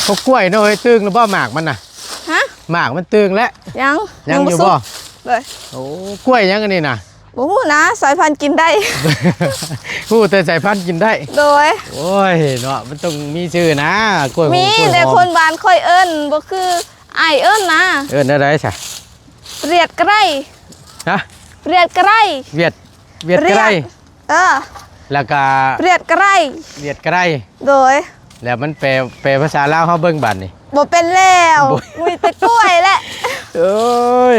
พวกกล้วยเนาะเฮ้ยตึงหรือบ่หมากมันน่ะฮะหมากมันตึงแล้วยังอยู่บ่เลยโอ้กล้วยยังอันนี้น่ะบ่ฮู้นะสายพันธุ์กินได้ฮู้แต่สายพันธุ์กินได้โดยโอ้ยเนาะมันต้องมีชื่อนะกล้วยมีแต่คนบ้านค่อยเอิ้นบ่คืออ้ายเอิ้นนะเอิ้นอะไรซะเรียดไกรฮะเรียดไกรเวียดไกรแล้วก็เรียดไกรไกรโดยแล้วมันแปลภาษาลาวเฮาเบิ่งบัดนี่บ่เป็นแล้วมีแต่กล้วยแหละโอ้ย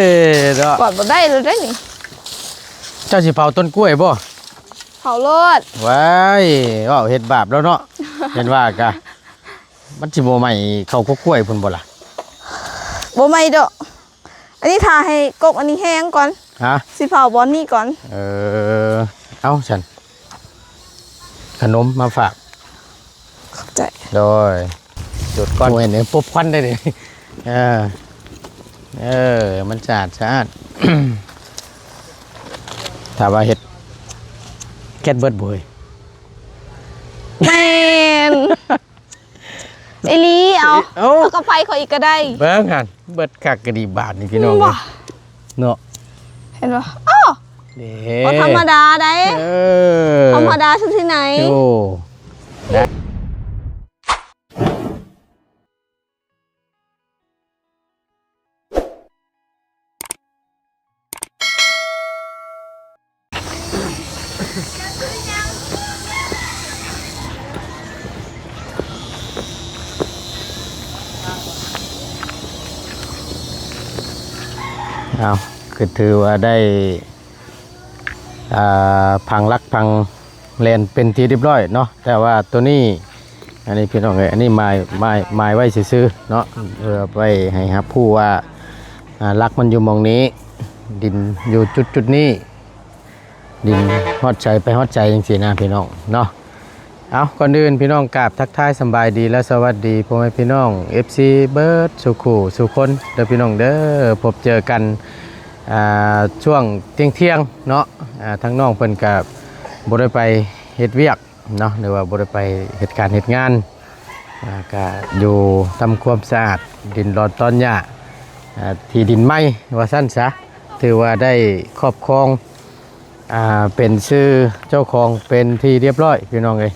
เนาะกอดบ่ได้เลยได้นี่เจ้าสิเผาต้นกล้วยบ่เผาโลดว้ายว้าวเฮ็ดบาปแล้วเนาะเห็นว่ากะมันสิบ่ใหม่เข้ากกล้วยพุ่นบ่ล่ะบ่ใหม่ดอกอันนี้ทาให้กกอันนี้แห้งก่อนฮะสิเผาบอนนี่ก่อนเอาฉันขนมมาฝากขอบใจโดยจุดก้อนเห็นเนี่ยปุ๊บควันได้เลยมันสะอาดถ้าว่าเห็ดแก๊สเบิร์ดบุยแมนไอลีเอากระไฟเขาอีกก็ได้เบิ้งหันเบิร์ดคักกระดีบาทนี่พี่น้องเนาะเห็นปะอ้อธรรมดาได้ธรรมดาสุดที่ไหนโอ้ได้เอาคือถือว่าได้พังลักพังเลนเป็นทีเรียบร้อยเนาะแต่ว่าตัวนี้อันนี้พี่น้องเลยอันนี้ไม้ไว้ซื้อเนาะเพื่อไปให้ครับผู้ว่าลักมันอยู่มองนี้ดินอยู่จุดนี้ดินฮอดใจไปฮอดใจจริงๆนะพี่น้องเนาะเอาก่อนอื่นพี่น้องกราบทักทายสบายดีและสวัสดีพ่อแม่พี่น้อง FC เบิร์ดสุขูสุคนเด้อพี่น้องเด้อพบเจอกันช่วงเที่ยงเนาะทั้งน้องเพิ่นกับ่ได้ไปเฮ็ดเวียกเนาะหรือว่าบ่ได้ไปเหตุการณ์เหตุงานก็อยู่ทำความสะอาดดินรอนต้นหญ้าที่ดินไหม้ว่าสั้นซะถือว่าได้ครอบครองเป็นชื่อเจ้าของเป็นที่เรียบร้อยพี่น้องเลย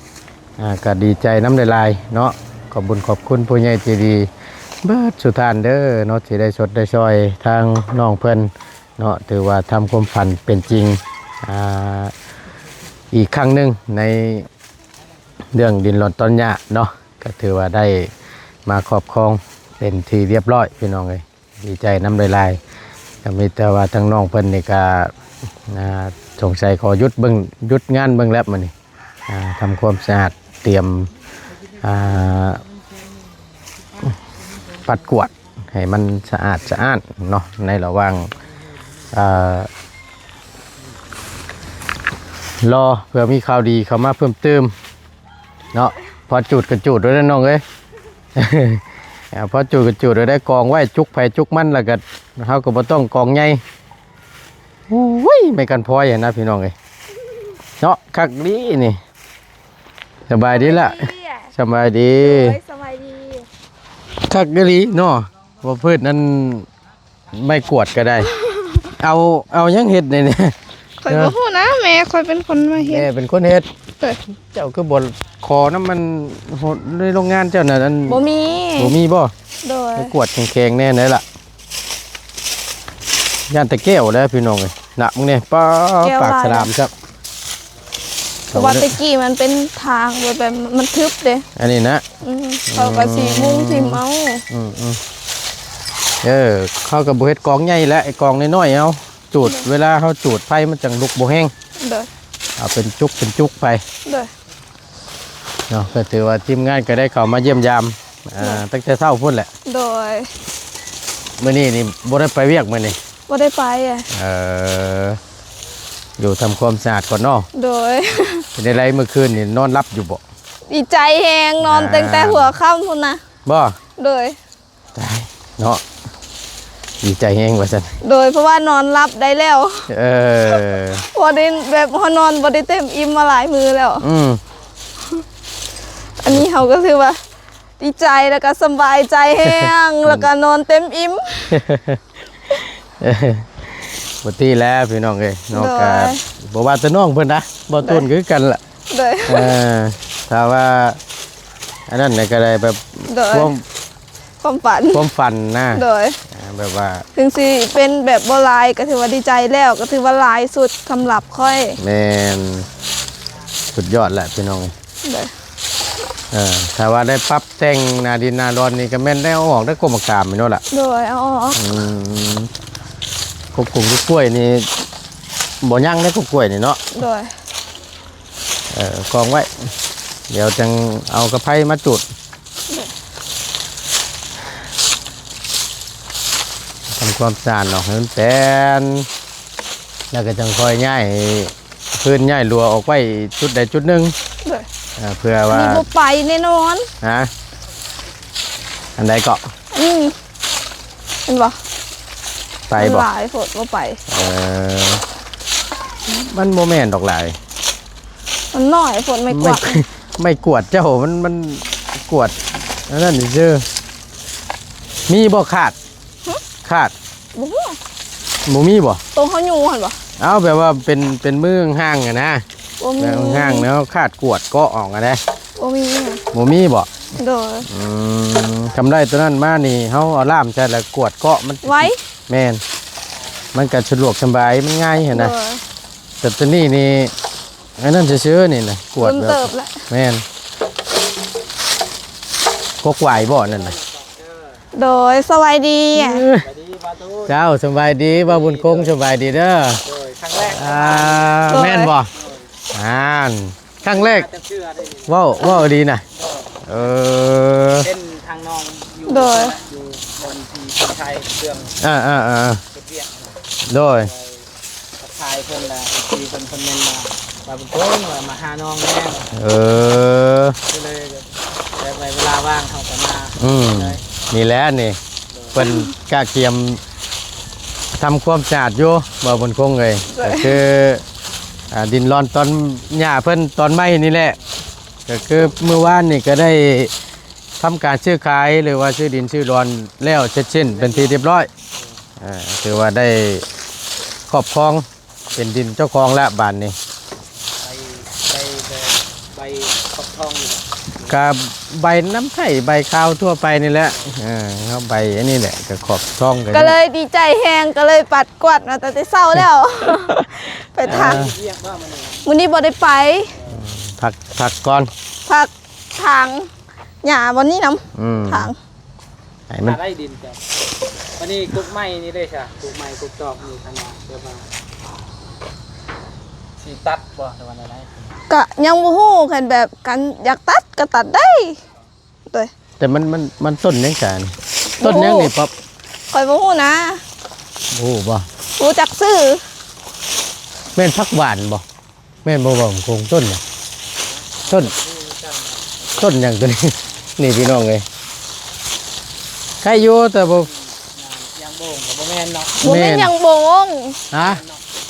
ก็ดีใจน้ำลายเนาะขอบคุณผู้ใหญ่ใจดีเบิดสุธานเด้อเนาะที่ได้สดได้ซอยทางน้องเพิ่นเนาะถือว่าทำความฝันเป็นจริงอีกครั้งหนึ่งในเรื่องดินหล่นต้นหญ้าเนาะก็ถือว่าได้มาครอบครองเป็นที่เรียบร้อยพี่น้องเลยดีใจน้ำลายก็มีแต่ว่าทางน้องเพิ่นนี่ก็สงสัยขอยุดงานเบิ่งแล้วมื้อนี้ทำความสะอาดเตรียมปัดกวาดให้มันสะอาดเนาะในระหว่างรอเพื่อมีข่าวดีเข้ามาเพิ่มเติมเนาะพอจุดกันจุดด้วยนะน้องเอ้ยพอจุดกันจุดได้กองไว้จุกไผ่จุกมันแล้วก็เขาก็บ่ต้องกองใหญ่โอ้ยไม่กันพอยนะพี่น้องเอ้ยเนาะคักดีนี่สบายดีละสบายดีคักดีเนาะว่าพืชนั้นไม่กวดก็ได้เอายังเห็ดเนี่ยคอยบ่ฮู้นะแม่คอยเป็นคนมาเฮ็ดแม่เป็นคนเฮ็ดเจ้าคือบนคอน้ำมันในโรงงานเจ้าน่ะอันบ่มีบ่โดยไม่กวดแข็งๆแน่เลยล่ะย่านตะแก้วแล้วพี่น้องเลยหนักมึงเนี่ยป้าปากสลามครับวัดตะกี้มันเป็นทางแบบมันทึบเด้อันนี้นะเขาก็สีมุ้งสีเมาเข้ากับบุเฮ็ดกองใหญ่และไอ้กองน้อยๆเอาจูดเวลาเขาจูดไฟมันจังลุกบ่แห้งเอาเป็นจุกไปเนาะก็ถือว่าทีมงานก็ได้เข้ามาเยี่ยมยามตั้งแต่เช้าพุ่นแหละโดยมื้อนี้นี่บ่ได้ไปเวียกมื้อนี้บ่ได้ไปอยู่ทำความสะอาดก่อนเนาะโดยในไรเมื่อคืนนี่นอนรับอยู่บ่ดีใจแฮงนอนตั้งแต่หัวค่ำพุ่นนะบ่โดยตายเนาะดีใจแฮงว่าซั่นโดยเพราะว่านอนรับได้แล้วบ่ได้แบบพอนอนบ่ได้เต็มอิ่มมาหลายมื้อแล้วอันนี้เขาก็คือว่า ดีใจแล้วก็สบายใจแห้งแล้วก็นอนเต็มอิ่ม บ่ตีแล้วพี่น้องเอ้ยน้อง โดย ก็บ่ว่าแต่น้องเพิ่นนะบ่ต้นคือกันล่ะ โดย ถ้าว่าอันนั้นเนี่ยก็ได้แบบ โดย ความ ความฝัน นะ โดย แบบว่า ถึงสิเป็นแบบบ่หลายก็ถือว่าดีใจแล้วก็ถือว่าหลายสุดสำหรับค่อย แม่นสุดยอดแหละพี่น้อง โดย ถ้าว่าได้ปรับแต่งหนาดินหนาดอนนี่ก็แม่นได้เอาออกได้กรมกรามพี่น้องล่ะ โดยเอาออก กบกลุ่มกล้วยนี่บ่ยั่งได้กล้วยนี่เนาะ โดย กองไว้ เดี๋ยวจังเอากระไพมาจุดทำความสะอาดเนาะให้มันเป็นแล้วก็จังคอยย้ายพื้นย้ายรัวออกไว้จุดใดจุดหนึ่ง โดย เพื่อว่า มีบ่ไปแน่นอน ฮะอันใดเกาะ เห็นบ่ ไปบอก หลายโพดบ่ไป มันโมแมนดอกหลาย มันน้อยโพดไม่กว่า ไม่กวดเจ้ามันกวดอันนั่นนี่ชื่อมีบ่ขาดขาด บ่ฮู้ หมูมีบ่ ตรงเขาอยู่หั่นบ่ เอาแบบว่าเป็นมือห้างอะนะ บ่มี แบบห้างแล้วขาดกวดก็ออกอะนะ บ่มี หมูมีบ่ โดย ทำได้ตัวนั้นมานี่เขาเอาล่ามใช่แล้วกวดเกาะมัน ไว้ แม่นมันก็สะดวกสบายมันง่ายเห็น โด นะ ย แต่ตัวนี้นี่อันนั้นจะซื้อนี่นะกวด เริ่ม แบ เติ บบ แล้ว แม่นกกไหวบ่นั่นน่ะ โดยสวัสดี เจ้าสบายดีบ่าบุญคงสบายดีเด้อ ครั้งแรก แม่นบ่ครั้งแรกว้าวดีนะเออ เป็นทางน้องอยู่ โดย อยู่บนที่ไทยเครื่อง อ่า เป็นเวียกนะ โดย ทักทายเพิ่นละที่เพิ่นคนเมนมาบุญโก้งว่ามาหาน้องแน่ เออ ก็เลยได้ไปเวลาว่างเขาก็มา เลย นี่แหละนี่เป็นกาเกียมทำความสะอาดอยู่บ่บนคงเลยก็คือดินร้อนตอนหญ้าเพิ่นตอนไม้นี่แหละก็คือเมื่อวานนี่ก็ได้ทำการซื้อขายหรือว่าซื้อดินซื้อร้อนแล้วเสร็จสิ้นเป็นที่เรียบร้อยถือว่าได้ครอบครองเป็นดินเจ้าของแล้วบ้านนี้ ใบขอบทองอยู่ กับใบน้ำไผ่ใบข้าวทั่วไปนี่แหละเขาใบอันนี้แหละก็ขอบช่อง ก็เลยดีใจแฮงก็เลยปัดกวาดมาแต่เช้าแล้ว ไปทาง เรียกว่ามัน มื้อนี้บ่ได้ไป ผักก่อน พักทางหญ้าบ่นี้นํทาง ไอ้มัน ได้ดินจ้ะวันนี้กุ๊กไม้นี่ได้ใช่กุ๊กไม้กุ๊กจอกนี่ขนาดเดี๋ยวมาสีตัดบ่แต่วันไหน ก็ยังบ่ฮู้คันแบบกันอยากตัดก็ตัดได้โดย แต่มันต้นยังกันต้นยังนี่ป๊อป ข่อยบ่ฮู้นะ โอ้บ่ รู้จักซื้อ แม่นผักหวานบ่แม่นบ่บ่คงต้นน่ะต้นอย่างตัวนี้ นี่พี่น้องเลยใครอยู่แต่บ่ ยังโบ่งกับโบแมนเนาะ บ่แม่นหยังบง ฮะ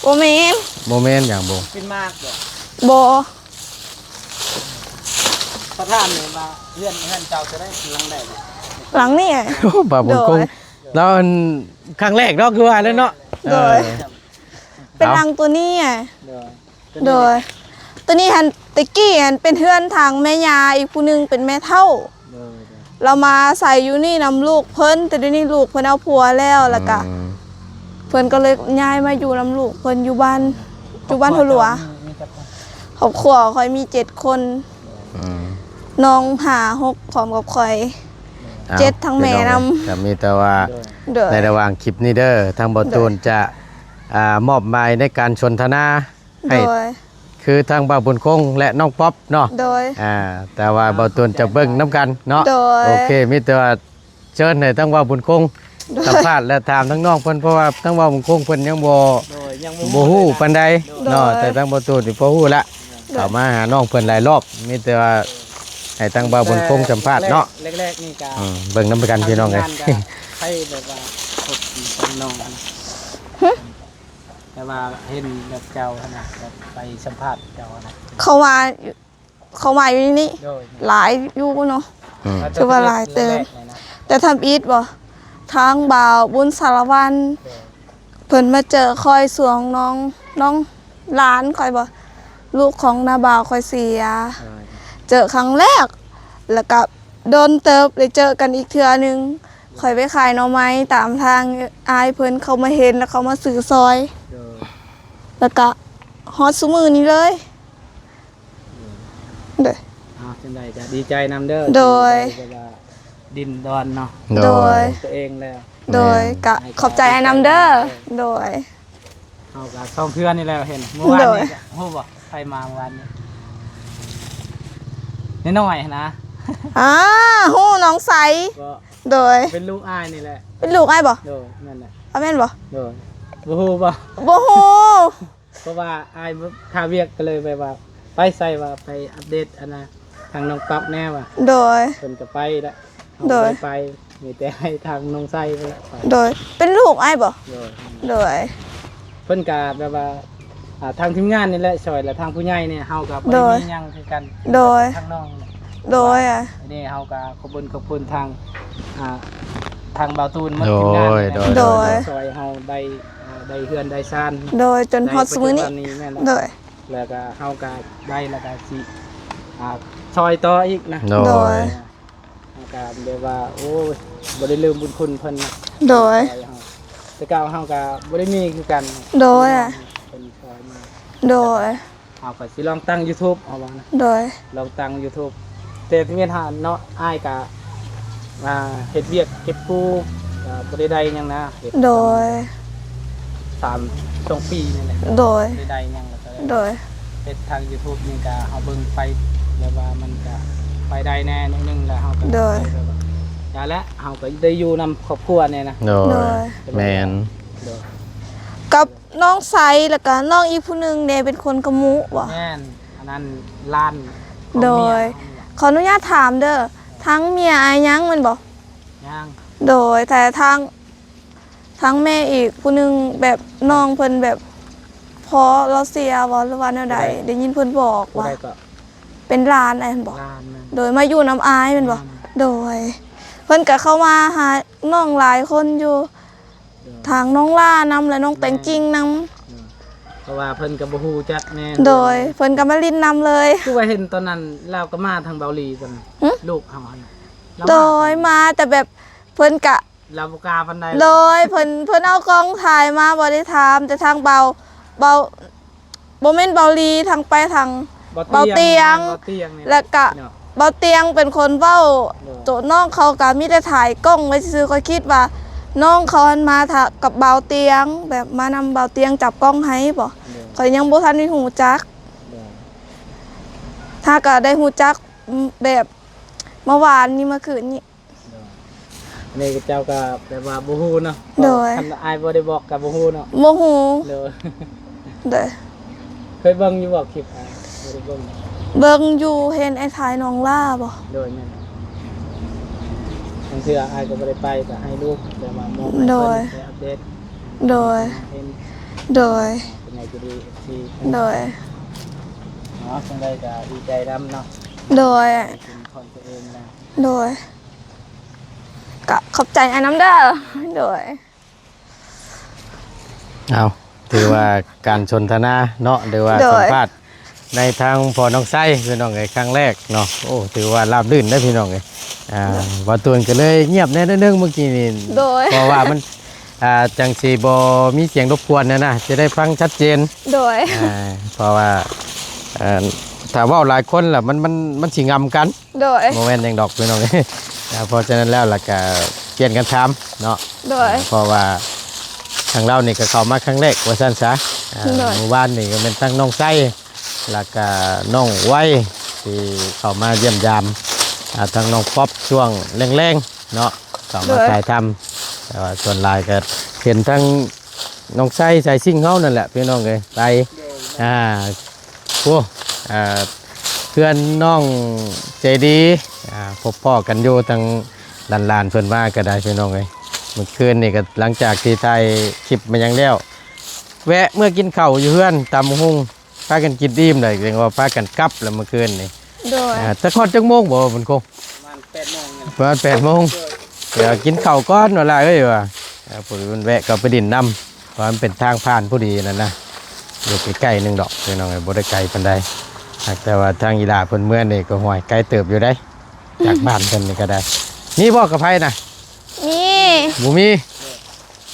บ่แม่น บ่แม่นอย่างบ่ เป็นมากเด้อ บ่ พระธาตุเนี่ยมาเลื่อนเจ้าจะได้ลังได้เลย หลังนี่ โอ้บ่บุญคงแล้วอันครั้งแรกเนาะคือว่าแล้วเนาะ โดย เป็นหลังตัวนี้อ่ะ เด้อ โดย ตัวนี้หันตะกี้หันเป็นเพื่อนทางแม่ยาอีกผู้หนึงเป็นแม่เฒ่า เด้อ เรามาใส่อยู่นี่นำลูกเพิ่นแต่เดี๋ยวนี้ลูกเพิ่นเอาผัวแล้วแล้วก็เพิ่นก็เลยย้ายมาอยู่นำลูกเพิ่นอยู่บ้านหัวหลว มีจักร ครอบครัวข่อยมี7คนน้อง5 6พร้อมกับข่อย 7ทั้งแม่นำ จะมีแต่ว่า เด้อ ในระหว่างคลิปนี้เด้อทางบอตูนจะมอบหมายในการสนทนาให้ โดย คือทางบ่าวบุญคงและน้องป๊อปเนาะ โดย แต่ว่าบอตูนจะเบิ่งน้ำกันเนาะ โดย โอเคมีแต่ว่าเชิญให้ทั้งบ่าวบุญคงสัมภาษณ์และถามทั้งน้องเพิ่นเพราะว่าทั้งบ่าวบุญคงเพิ่นยังบ่ โดยยัง บ่ฮู้ปานใดเนาะแต่ทั้งบอตูนนี่พอฮู้ละเข้ามาหาน้องเพิ่นหลายรอบมีแต่ว่าให้ทั้งบ่าวบุญคงสัมภาษณ์เนาะ แรกๆนี่ก็ เบิ่งน้ำกันพี่น้องเลย ให้แบบว่าพบกับน้องนะแต่ว่าเห็นแบบเจ้านะแบบไปสัมภาษณ์เจ้านะ เขามาอยู่นี่ โดย หลายอยู่เนาะ ถือว่าหลายเติม แต่ทำอีทบ่ทางบ่าวบุญสารวันเพิ่นมาเจอคอยสวงน้องหลานคอยบ่ลูกของนาบ่าวคอยเสีย เจอครั้งแรกแล้วก็โดนเติบได้เจอกันอีกเทื่อนึงคอยไปขายหน่อไม้ตามทางอายเพิ่นเขามาเห็นแล้วเขามาซื้อซอย แล้วก็ฮอดซุมื้อนี้เลยเด้อ จังไดจะดีใจนำเด้อ โดย ดินดอนเนาะ โดย ตัวเองแล้ว โดยก็ขอบใจไอ้นำเด้อโดย เอากับซ่อมเพื่อนนี่แหละเห็นเมื่อวาน โดย นี้โอ้บ่ใครมาเมื่อวานนี้นิดหน่อยนะ ฮู้น้องใส ก็ โดย เป็นลูกอ้ายนี่แหละ เป็นลูกอ้ายบ่ โดยนั่นแหละ เอาแม่นบ่ โดยบ่ฮู้บ่ บ่ฮู้ เพราะว่าอ้ายข้าเวียกก็เลยไปว่าไปใส่ว่าไปอัปเดตอันน่ะทางน้องปั๊บแน่ว่ะ โดย เพิ่นก็ไปละเอา โดย ไปมีแต่ให้ทางน้องไส้ไปละไป โดยเป็นลูกอ้ายบ่ โดย โดย เพิ่นก็แบบว่าทางทีมงานนี่แหละช่วยและทางผู้ใหญ่เนี่ยเฮาก็บ่ โด ได้ ย มีหยังคือกัน โดย ทางน้องนี่ โดยอ่ะ อันนี้เฮาก็ขอบคุณทางทางเบาตูนหมด โด ทีมงาน ย นี่แหละ โดย ช่วยเฮาได้ได้เฮือนได้ซ่าน โดยจนฮอดซุมื้อนี้ ได้ปัจจุบัแม่น โด แล้ว ย แล้วก็เฮาก็ได้แล้วก็สิช่วยต่ออีกนะ โด โด ย ย เฮาก็แบบว่าโอ้ยบ่ได้ลืมบุญคุณเพิ่นนะ โดย ช่วยเฮาแต่เก่าเฮาก็บ่ได้มีคือกัน โดยอ่ะ เพิ่นช่วยมา โดย เอาก็สิลองตั้ง YouTube เอาว่านะ โดย ลองตั้ง YouTube แต่ที่เมียนหาเนาะอ้ายก็เฮ็ดเวียกเก็บกู้บ่ได้หยังนะเฮ็ด โดย 2 ปีนี่แหละ โดย บ่ได้หยังแล้วก็ โดย เฮ็ดทาง YouTube นี่ก็เฮาเบิ่งไปแล้วว่ามันก็ไปได้แน่นิดนึงแล้วเฮาก็ โดย อย่าและเฮาก็ได้อยู่นำครอบครัวเนี่ยนะ โด โด ย ย แมน โดย กับน้องใสแล้วก็น้องอีกผู้หนึงเนี่ยเป็นคนกะมุบ่ แม่นอันนั้นล้านของ โด เมี ย ขออนุญาตถามเด้อทั้งเมียอายยังแมันบ่ ย่าง โดยแต่ทางแม่อีกผู้หนึงแบบน้องเพิ่นแบบพอเราเสียบ่หรือว่าแนวใดได้ยินเพิ่นบอก ผู้ ว่า ใดก็ เป็นหลานอะไรเพิ่นบอก ล้านนั่น โดยมาอยู่น้ำอายแมันบ่โดย เพิ่นก็เข้ามาหาน้องหลายคนอยู่ ทางน้องล่านำและน้องแตงจริงนำ เพราะว่าเพิ่นก็บ่ฮู้จักแน่น โดยเพิ่นก็มาลินนำเลย คือว่าเห็นตอนนั้นเราก็มาทางเบาหลีตอนนั้น หึ ลูกเฮาน่ะเรา โดยมาแต่แบบเพิ่นกะ เราบ่กล้าปานใด โดยเพิ่นเอากล้องถ่ายมาบ่ได้ถามแต่ทางเบาบ่แม่นเบาลีทางไปทาง เบาเตียง เบาเตียงเนี่ย แล้วก็ เนาะ เบาเตียงเป็นคนเว้าโตน้องเขาก็มีแต่ถ่ายกล้องไว้ซื่อๆก็คิดว่า น้องเขาหันมาถ้ากับเบาเตียง แบบมานำเบาเตียงจับกล้องให้บ่ เด้อ ข่อยยังบ่ทันได้ฮู้จัก เด้อ ถ้าก็ได้ฮู้จักแบบเมื่อวานนี้เมื่อคืนนี้ อันนี้ก็เจ้าก็แบบว่าบ่ฮู้เนาะ โดย คันอายบ่ได้บอกก็บ่ฮู้เนาะ บ่ฮู้ เด้อ เด้อ เคยเบิ่งอยู่บ่คลิปบ่ได้เบิ่ง เบิ่งอยู่เห็นไอ้ทายน้องล่าบ่ โดยแม่นบางเทื่ออายก็บ่ได้ไปก็ให้ลูกแต่ว่ามองให้ โด เพิ่ ย นไปอัปเดต โดย เห็น โดย เป็นไงก็ดีที่ โดย เนาะจังไดก็ดีใจนำเนาะ โดย เป็นของตัวเองนะ โดยก็ขอบใจไอ้น้ำเด้อโดย เอาถือว่าการชนทนาเนาะหรือว่า โด สั ย มภาษณ์ในทางพอน้องไส้พี่น้องไอ้ครั้งแรกเนาะโอ้ถือว่าราบรื่นได้พี่น้องไอ้ว่าตัวก็เลยเงียบแน่นิดนึงเมื่อกี้นี่ โดย เพราะว่ามันจังสีบมีเสียงรบกวนนะจะได้ฟังชัดเจน โดย เพราะว่าถ้าเว่าหลายคนล่ะมันสิงำกัน โดย โมเมนต์ยังดอกพี่น้อง เพราะฉะนั้นแล้วล่ะก็เปลี่ยนกันทำเนาะ โดย เพราะว่าทางเรานี่ก็เข้ามาครั้งแรกว่าสั้นซะ โดย หมู่บ้านนี่ก็เป็นทั้งน้องไส้แล้วก็น้องไว้ที่เข้ามาเยี่ยมยามทางน้องป๊อปช่วงแรงๆเนาะเข้ามาถ่ายทำแต่ว่าส่วนหลายก็เห็นทั้งน้องไส้ใส่ซิ่งเฮานั่นแหละพี่น้องเลยไปโอ้เพื่อนน้องใจดีพบพ่อกันอยู่ทางลานๆเพิ่นว่าก็ได้พี่น้องเลยเมื่อคืนนี่ก็หลังจากที่ถ่ายคลิปมายังแล้วแวะเมื่อกินข้าวอยู่เพื่อนตำหุ่งพากันกินอิ่มเลยเรียกว่าพากันกลับแล้วเมื่อคืนนี่ โดย จะคลอดจักโมงบ่มันคง ประมาณ 8 โมงเนี่ย ประมาณ8 โมงเดี๋ยวกินข้าวก้อนเวลาเอ้ยว่ะผู้มันแวะก็ไปดินน้ำเพราะมันเป็นทางผ่านผู้ดีนั่นนะอยู่ใกล้ๆนึงดอกพี่น้องไอ้บ่ได้ไกลปานใดแต่ว่าทางอีหลาเพิ่นเมื่อนี่ก็ห่วยไกลเติบอยู่ได้จากบ้านเพิ่นนี่ก็ได้นี่บ่กับไผน่ะ มี บ่มี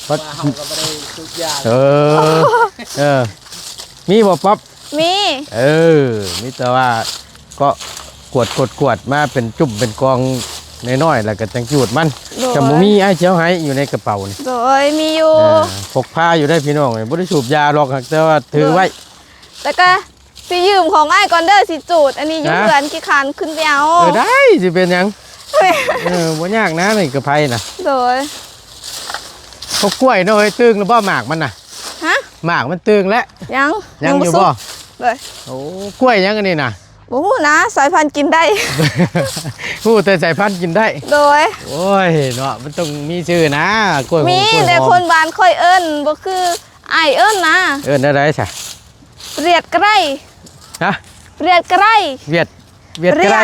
ว่าเฮาก็บ่ได้ทุกอย่าง เออมีบ่ป๊อป มี มีแต่ว่าก็กวดมาเป็นจุ่มเป็นกองน้อยๆแล้วก็จังจูดมัน โดย กับหมูมีไอ้เจียวไห้อยู่ในกระเป๋านี่ โดยมีอยู่ พกผ้าอยู่ได้พี่น้องบ่ได้สูบยาหรอกแต่ว่าถือไว้ แต่ก็สิยืมของไอ้ายก่อนเด้อสิจูด อันนี้อยู่ นะ เหือนกี่คันขึ้นไปเอา ได้สิเป็นหยังบ่ยากนะนี่กระไผน่ะ โดย พกกล้วยเนาะเฮ้ยตึงแล้วบ่หมากมันน่ะ ฮะ หมากมันตึงแล้ว ยัง ยังอยู่ สุ บ่ กเลย โอ้กล้วยยังอันนี้น่ะ บ่ฮู้นะสายพันธุ์กินได้ ฮู้แต่สายพันธุ์กินได้ โดย โอ้ยเนาะมันต้องมีชื่อนะกล้วยหอ มี กล้วย แต่ หอ คน ม บ้านค่อยเอิ้นบ่คืออ้ายเอิ้นนะ อะไรซะ เรียดไกร ฮะ เรียดไกร เวียดไกร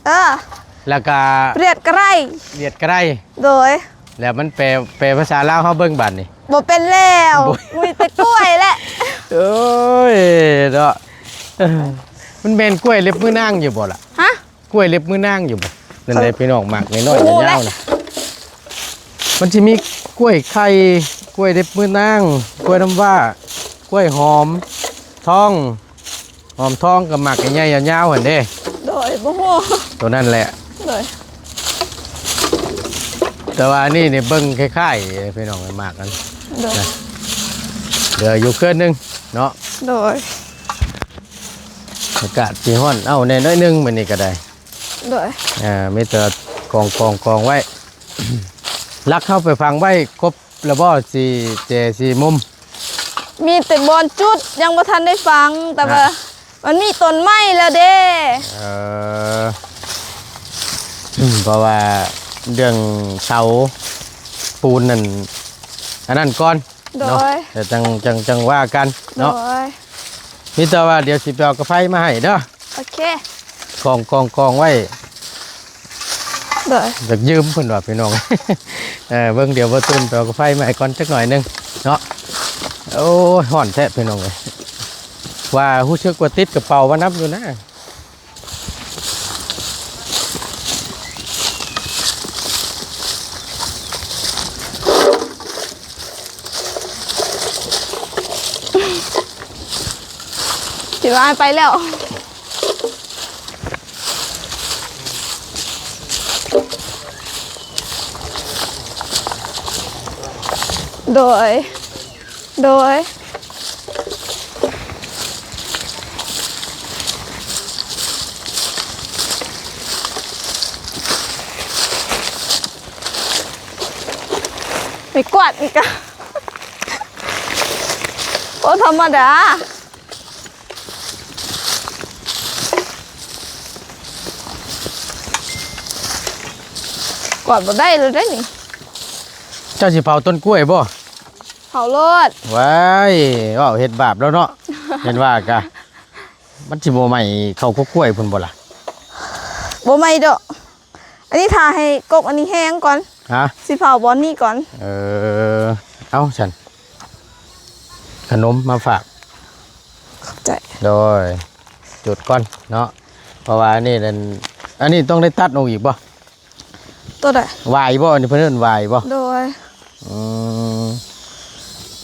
เออ แล้วก็ เรียดไกร เวียดไกร โดย แล้วมันแปลภาษาลาวเฮาเบิ่งบัดนี่ บ่เป็นแล้ว บ่ มีแต่กล้วยแหละ โอ้ยเนาะเออมันเป็นกล้วยเล็บมือนางอยู่บ่ล่ะ ฮะ กล้วยเล็บมือนางอยู่บ่นั่นเลยพี่น้องหมักน้อย โอ้ ๆ โห ยาวๆนะมันสิมีกล้วยไข่กล้วยเล็บมือนางกล้วยน้ำว้ากล้วยหอมทองกับหมักใหญ่ๆยาวๆหั่นเด้ โดยบ่ฮู้ ตัวนั่นแหละ โดย แต่ว่านี่เบิ่งคล้ายๆพี่น้องหมักกัน โดย เหลืออยู่เครื่องนึงเนาะ โดย อากาศสีฮ้อนเอาแน่น้อยนึงมันนี่ก็ได้ โดย มีแต่กองไว้ ลักเข้าไปฟังไว้ครบแล้วบ่สี่มุม มีแต่บอลจุดยังบ่ทันได้ฟัง แต่ว่ามันมีต้นไม้แล้วเด้ เออเพราะว่าเรื่องเสาปูนนั่นอันนั้นก่อน โด เนาะ ย แต่จังว่ากัน โด เนาะ ย มีแต่ว่าเดี๋ยวสิไปเอากระไฟมาให้เด้อ โอเค กองไว้ โดย อยากยืมเพิ่นว่าพี่น้อง เบิ่งเดี๋ยวบ่ตื่นไปเอากาแฟมาให้ก่อนจักหน่อยหนึงเนาะโอ้ยฮ้อนแท้พี่น้องเอ้ยว่าฮู้สึกว่าติดกระเป๋าว่านับอยู่นะ สิว่าไปแล้ว โดย ไม่กวาดอีกอะโอ้ธรรมดากวาดบ่ได้เลยได้นี่ เจ้าสิเผาต้นกล้วยบ่ เผาโลด ว้ายอ้าวเฮ็ดบาปแล้วเนาะ เห็นว่ากะมันสิบ่ใหม่เข้าก็กล้วยพุ่นบ่ล่ะ บ่ไม่ดอกอันนี้ทาให้กบอันนี้แห้งก่อน ฮะ สิเผาบอนนี่ก่อน เอาฉันขนมมาฝาก ขอบใจ โดยจุดก่อนเนาะเพราะว่าอันนี้ต้องได้ตัดออกอีกบ่ ตัวใด วายบ่นี่เพิ่นเอิ้นวายบ่ โดย อืม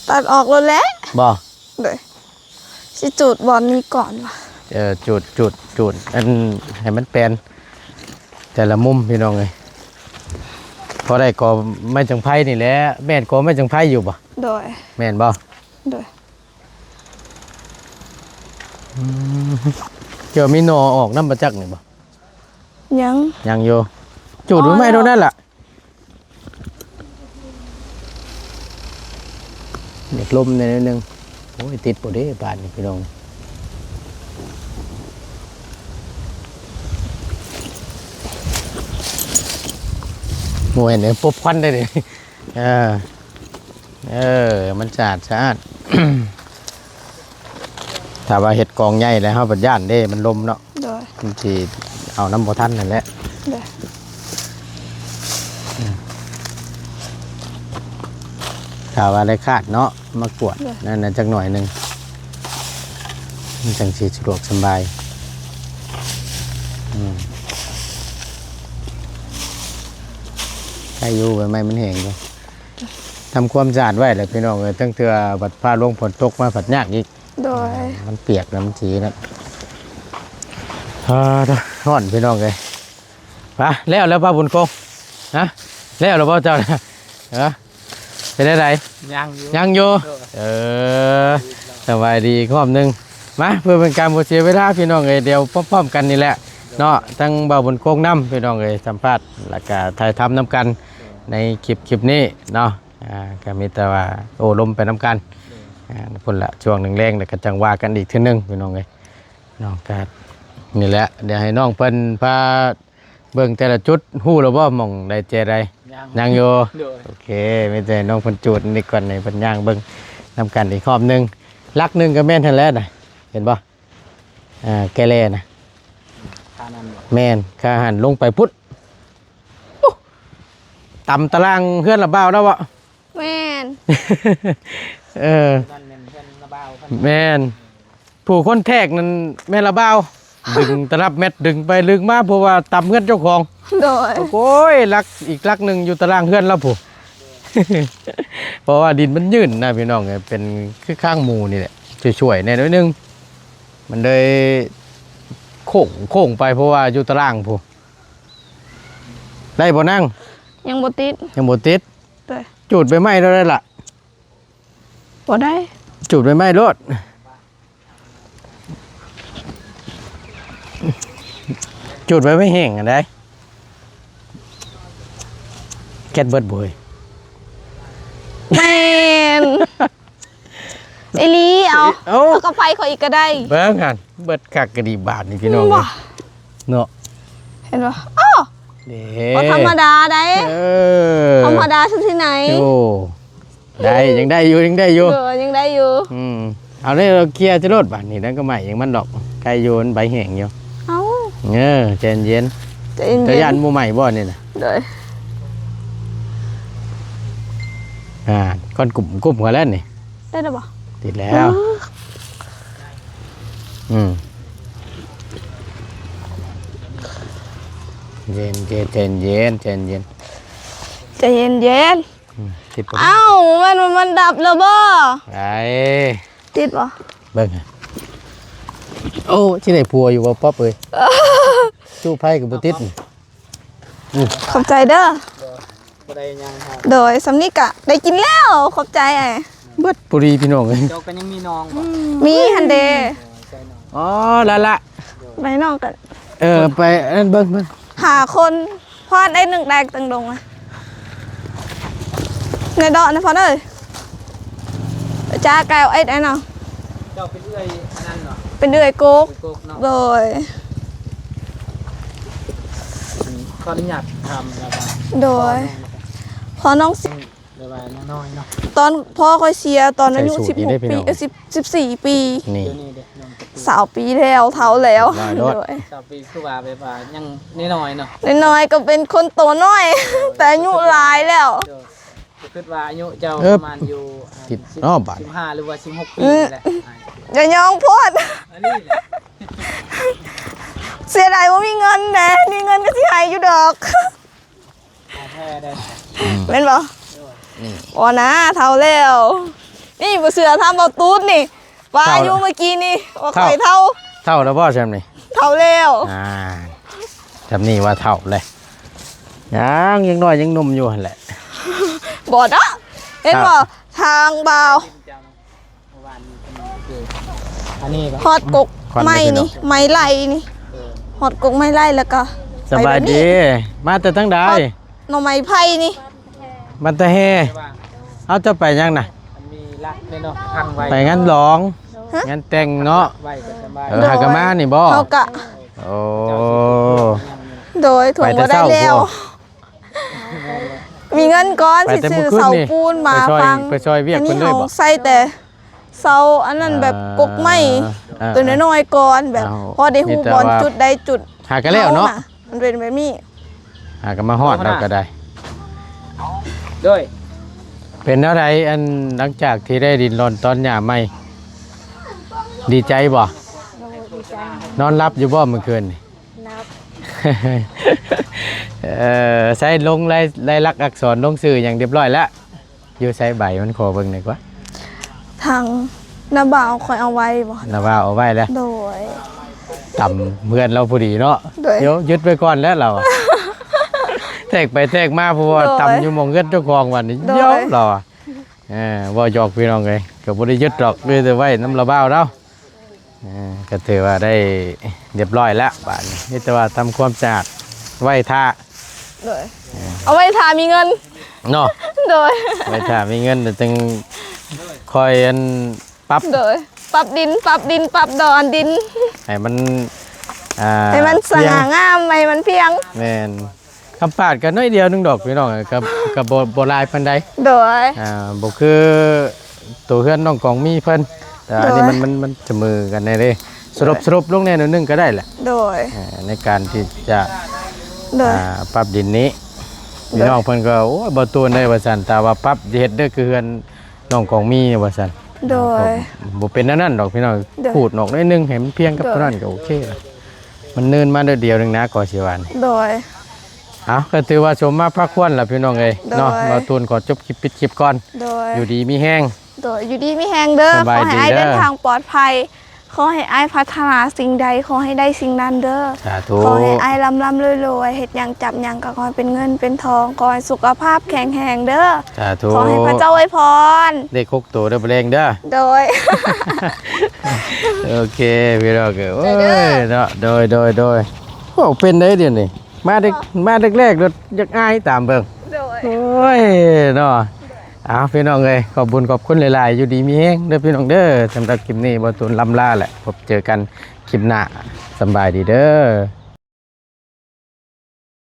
ตัดออกแล้วแหละ บ่ โดยสิจูดบอนนี้ก่อนว่ะ จุดอันให้มันเป็นแต่ละมุมพี่น้องเอ้ยพอได้ก็ไม่จังไผนี่แหละแม่นก็ไม่จังไผอยู่บ่ โดย แม่นบ่ โดย เกี่ยวมีหนอออกน้ำประจักษ์นี่บ่ ยัง ยังอยู่จุดหรือไม่ อ๋อ ตรงนั้นล่ะเด็กลมในนิดนึงโอ้ยติดบ่เด้บ้านนี่พี่น้องหน่วยเนี่ยปุ๊บควันได้เลยมันสะอาด ถ้าว่าเห็ดกองใหญ่แล้วเฮาปัญญานเด้มันลมเนาะ โดย มันสิเอาน้ำบ่ทันนั่นแหละ โดย ถ้าว่าได้คาดเนาะมากวดนั่นน่ะจักหน่อยหนึงมันจังสิสะดวกสบายให้อยู่ไว้ไม่มันแห้งอยู่ทำความสะอาดไว้เลยพี่น้องเอ้ยตั้งเทื่อบัดฟ้าลงฝนตกมาผัดยากอีก โดย มันเปียกน้ำสีนะร้อนพี่น้องเลยไปแล้วป้าบุญคงนะแล้วเราป้าเจ้าเนี่ยเป็นได้ไร ยังอยู่ ยังอยู่สบายดีข้อมหนึ่งมาเพื่อเป็นการบ่เสียเวลาพี่น้องเลยเดี๋ยวพร้อมๆกันนี่แหละเนาะทั้งบ่าวบุญคงน้ำพี่น้องเลยสัมภาษณ์แล้วก็ถ่ายทำน้ำกันในคลิปนี้เนาะก็มีแต่ว่าโอ้ลมไปน้ำกันพุ่นละช่วงหนึ่งแรงแล้วก็จังว่ากันอีกทีนึงพี่น้องเลยน้องก็นี่แหละเดี๋ยวให้น้องเพิ่นพาเบิ่งแต่ละจุดฮู้แล้วบ่หม่องได้เจใดยังอยู่โอเคไม่แต่น้องเพิ่นจุดนี่ก่อนในเพิ่นย่างเบิ่งนำกันอีกรอบนึงลักนึงก็แม่นทันแล้วน่ะเห็นบ่แกแลน่ะแม่นข้าหันลงไปพุทธต่ำตารางเฮือนละบ่าวแล้วบ่ แม่น แม่นผู้คนแทกนั่นแม่ละบ่าวดึงตะรับเม็ดดึงไปลึกมาเพราะว่าต่ำเฮือนเจ้าของ โดย โอ้ยลักอีกลักหนึ่งอยู่ตารางเฮือนแล้วผู้ เพราะว่าดินมันยื่นนะพี่น้องเป็นคือข้างหมูนี่แหละช่วยๆในน้อยนึงมันเลยโค้งไปเพราะว่าอยู่ตารางผู้ได้บ่นั่ง ยังบ่ติด ยังบ่ติด โดย จุดไปไหม้แล้วได้ล่ะ บ่ได้ จุดไปไหม้รถจุดไว้ไม่แห้งอันใดแก๊สเบิดบ่อย แม่นไอ้ลีเอาก็ไปขออีกก็ได้ เบิ่งหั่นเบิดคักกะดีบาทนี่พี่น้องเอ้ยเนาะ เห็นบ่อ้อ เด้ บ่ธรรมดาได้ ธรรมดาซะที่ไหน โอ้ได้ยังได้อยู่ยังได้อยู่ ยังได้อยู่ เอาเลยเราเคลียร์จะรถบาทนี่นั่นก็ใหม่ยังมันดอกไก่โยนใบแห้งอยู่ เอ้า ใจเย็น ใจเย็น จะยันหมู่ใหม่บ่นี่น่ะ โดย ก้อนกลุ่มกันแล้วนี่ ได้แล้วบ่ ติดแล้วเย็นใจเย็น ใจเย็น ติดบ่ เอ้ามันดับแล้วบ่ ไอ้ ติดบ่ เบิ่งโอ้ที่ไหนพัวอยู่บ่ป๊อปเอ้ยจู้ไพ่กับบ่ติด ขอบใจเด้อ บ่ได้ยังครับ โดยสำนิกะได้กินแล้วขอบใจไอ้ เบิดปุรีพี่น้องเอ้ย เจ้าก็ยังมีน้องบ่ มีฮันเด ใจน้อง อ๋อละ ไปน้องกัน ไปนั่นเบิ่ง หาคนพอดได้หนึ่งแดกตังดงอะในดอกนะพอดเอ้ยจ้าแก้วไอ้เนาะ เจ้าเป็นเอื้อยอันนั้นเนาะ เป็นเดือยโก๊ก เป็นโกกเนาะ โดย ขออนุญาตทำแล้วก็ โดยพอน้องสิ เดี๋ยวไปน้อยๆเนาะ ตอนพ่อคอยเชียร์ตอนอายุ16 ปี14 ปี นี่ เดี๋ยวนี้เด็กน้อง สาวปีแล้วเท่าแล้ว ได้รถ โดย สาวปีคือว่าแบบว่ายังน้อยๆเนาะ น้อยๆก็เป็นคนโตน้อย แต่อายุหลายแล้ว เดี๋ยวคิดว่าอายุเจ้าประมาณอยู่ ติดอ้อบาด 15หรือว่า16ปีแหละ อย่ายองโพด อันนี้แหละ เสียดายว่ามีเงินแน่มีเงินก็สิให้อยู่ดอก ของแท้ได้ เป็นบ่อ๋อนะเท่าแล้ว นี่บ่เสือทำเอาตูดนี่ว่าอายุเมื่อกี้นี่ว่าใครเท่า เท่าแล้วบ่ใช่ไหม เท่าแล้ว จำนี่ว่าเท่าเลยยังน้อยยังหนุ่มอยู่หั่นแหละ บอดอ่ะเห็นบ่ทางเบา เจ้าเนาะเมื่อวานนี้คืออันนี้ก็ ฮอดกกไม้นี่ไม้ไล่นี่ฮอดกกไม้ไล่แล้วก็ สบายดี มาแต่ทั้งใด หน่อไม้ไผ่นี่ มันตะเฮ ว่า เอาจะไปยังน่ะ มันมีรักเนาะพังไว้ ไปงั้นร้องงั้นแต่งเนาะ ไว้ก็สบาย หากะมานี่บ่ เฮากะ โอ้ โดยถ่วงบ่ได้แล้ว มีเงินก้อนสิซื้อเสาปูนมาฟัง ไปซอยเวียก อัน เพิ่ นี้ นเลย เฮา บ่ ใส่แต่เสาอันนั้นแบบกกไม้ตัวน้อยๆก่อนแบบพอได้ฮู้บอลจุดใดจุด หากะแล้วเนาะ มันเป็นแบบนี้ หากะมาฮอดเราก็ได้ ด้วย เป็นอะไรอันหลังจากที่ได้ดินรอนตอนหญ้าใหม่ดีใจบ่ ดีใจ นอนรับอยู่บ่เมื่อคืนนี่ นับ ใช้ลงลายลักษณ์อักษรลงสื่ออย่างเรียบร้อยแล้วอยู่ใช้ใบมันขอเบิ่งหน่อยกว่า ทางนาบ่าวคอยเอาไว้บ่ นะว่าเอาไว้แล้ว โดย ต่ำเพื่อนเราพอดีเนาะ โดย เดี๋ยวยึดไปก่อนแล้วเราอะ แทกไปแทกมาเพราะว่า โดย ต่ำอยู่หมองเงินเจ้าของวันนี้ โดย เดี๋ยวเราอะว่าหยอกพี่น้องเลยก็บ่ได้ยึดหรอกเลยแต่ไว้น้ำระเบ้าเราก็ถือว่าได้เรียบร้อยแล้วบ้านนี้นี่แต่ว่าทำความสะอาดไว้ท่า โดยเอาไว้ทามีเงิน เนาะ โดย ไว้ท่ามีเงินแต่จึงคอยอันปรับ โดยปรับดินปรับดอนดิน ให้มันให้มันส เพียง ง่างามให้มันเพียง แม่นคำปาดกันน้อยเดียวนึงดอกพี่น้องกับโบราณพันใด โดย บ่คือตัวเพื่อนน้องกองมีเพิ่นแต่อันนี้ โดย มันจะมือกันในเด้สรุปลงแน่นึงก็ได้แหละ โดย ในการที่จะ โดย ปรับดินนี้พี่น้องเพิ่นก็โอ้ยบ่ตูนได้ว่าซั่นแต่ว่าปรับเฮ็ดเด้อคือเพื่อนน้องกองมีว่าซั่น โดย บ่เป็นอันนั้นดอกพี่น้อง โดย พูดออกน้อยนึงให้มันเพียงกับ โดย เท่านั้นก็โอเคแล้วมันเนินมาเดียวนึงนะก็สิว่า โดย ก็ถือว่าชมมาพักควรล่ะพี่น้องเอ้ยเนาะ โดย บ่ตูนขอจบคลิปปิดคลิปก่อน โดย อยู่ดีมีแห้ง โดยอยู่ดีไม่แห้งเด้อ ส ข บาย อให้ ดี อ้าย เด้อ เดินทางปลอดภัยขอให้อ้ายพัฒนาสิ่งใดขอให้ได้สิ่งนั้นเด้อ สาธุ ขอให้อ้ายร่ำรวยๆเฮ็ดหยังจับหยังก็ขอให้เป็นเงินเป็นทองขอให้สุขภาพแข็งแรงเด้อ สาธุ ขอให้พระเจ้าอวยพร ได้คุกตัวเด้อบ่แรงเด้อ โดย โอเคพี่น้องเอ้ยโอ้ เด้อ ยเนาะโดยโอ้เป็นได้เดี๋ยวนี้มาแรกๆรถอยากอายตามเบิ่ง โดย โอ้ยเนาะพี่น้องเอ้ยขอบคุณหลายๆอยู่ดีมีแฮงเด้อพี่น้องเด้อสำหรับคลิปนี้บ่ตูนลำลาแหละพบเจอกันคลิปหน้าสำบายดีเด้อ